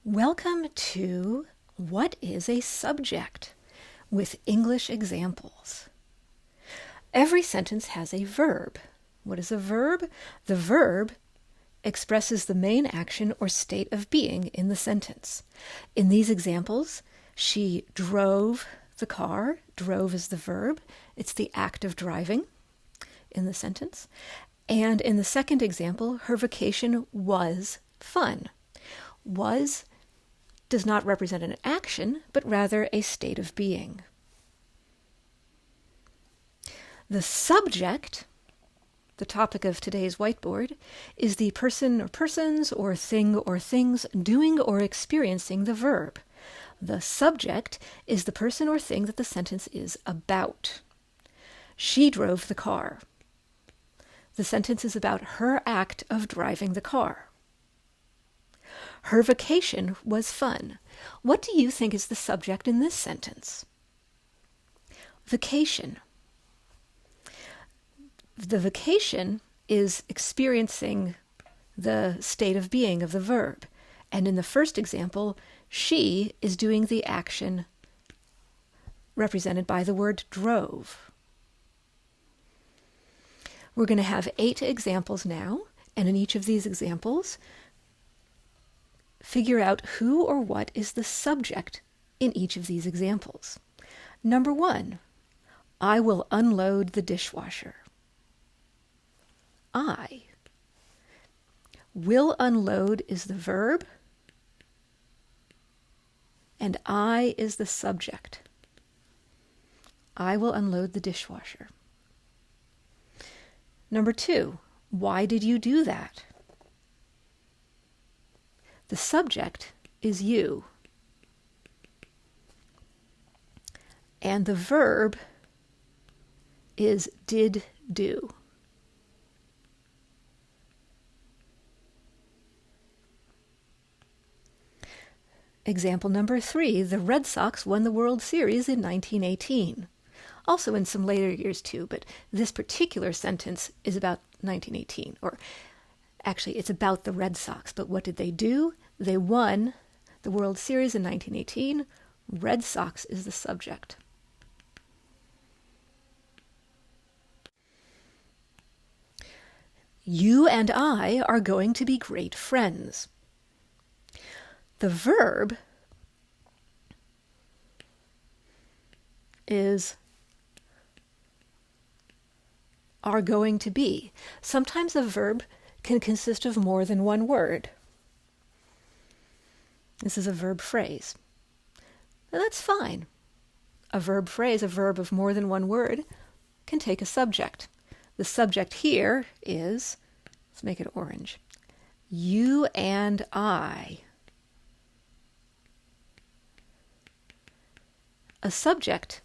Welcome to What is a Subject? With English examples. Every sentence has a verb. What is a verb? The verb expresses the main action or state of being in the sentence. In these examples, she drove the car. Drove is the verb. It's the act of driving in the sentence. And in the second example, her vacation was fun. Was does not represent an action, but rather a state of being. The subject, the topic of today's whiteboard, is the person or persons or thing or things doing or experiencing the verb. The subject is the person or thing that the sentence is about. She drove the car. The sentence is about her act of driving the car. Her vacation was fun. What do you think is the subject in this sentence? Vacation. The vacation is experiencing the state of being of the verb. And in the first example, she is doing the action represented by the word drove. We're going to have 8 examples now, and in each of these examples, figure out who or what is the subject in each of these examples. Number 1, I will unload the dishwasher. I. Will unload is the verb, and I is the subject. I will unload the dishwasher. Number 2, why did you do that? The subject is you. And the verb is did do. Example number 3, the Red Sox won the World Series in 1918. Also in some later years too, but this particular sentence is about 1918, or actually it's about the Red Sox. But what did they do? They won the World Series in 1918. Red Sox is the subject. You and I are going to be great friends. The verb is are going to be. Sometimes a verb can consist of more than one word. This is a verb phrase. Now that's fine. A verb phrase, a verb of more than one word, can take a subject. The subject here is, let's make it orange, you and I. A subject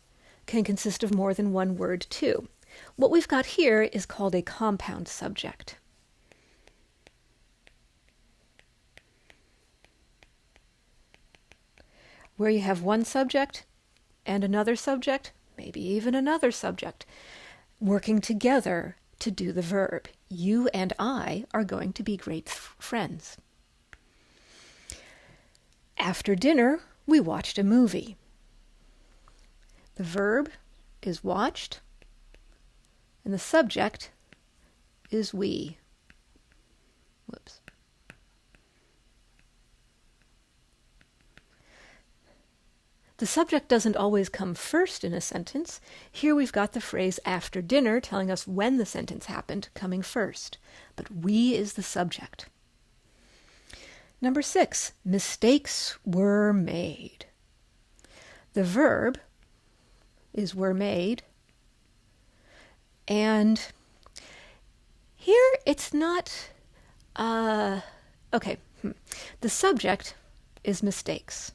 can consist of more than one word too. What we've got here is called a compound subject. Where you have one subject and another subject, maybe even another subject, working together to do the verb. You and I are going to be great friends. After dinner, we watched a movie. The verb is watched, and the subject is we. Whoops. The subject doesn't always come first in a sentence. Here we've got the phrase after dinner telling us when the sentence happened coming first. But we is the subject. Number 6, mistakes were made. The verb is were made. And here it's not, The subject is mistakes.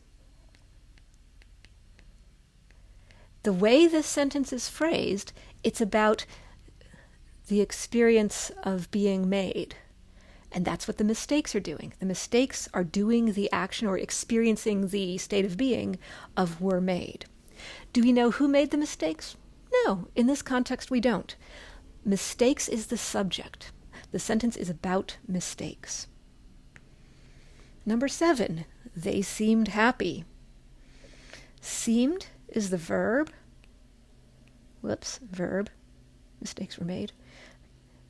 The way this sentence is phrased, it's about the experience of being made. And that's what the mistakes are doing. The mistakes are doing the action or experiencing the state of being of were made. Do we know who made the mistakes? No, in this context we don't. Mistakes is the subject. The sentence is about mistakes. Number 7, They seemed happy. Seemed is the verb. Whoops, verb. Mistakes were made.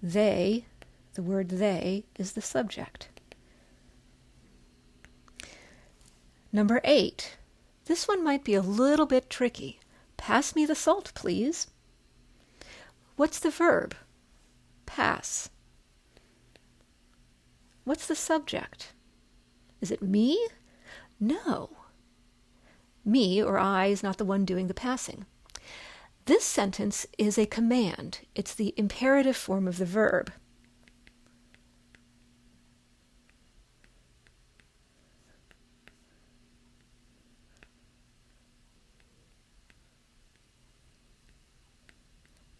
They, the word they, is the subject. Number 8. This one might be a little bit tricky. Pass me the salt, please. What's the verb? Pass. What's the subject? Is it me? No. Me or I is not the one doing the passing. This sentence is a command. It's the imperative form of the verb.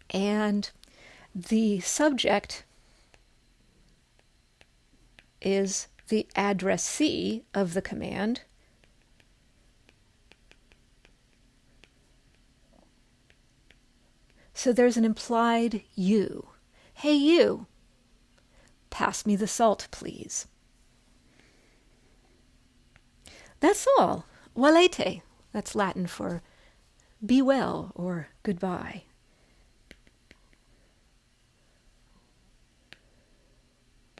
And the subject is the addressee of the command. So there's an implied you. Hey you, pass me the salt, please. That's all. Valete. That's Latin for be well or goodbye.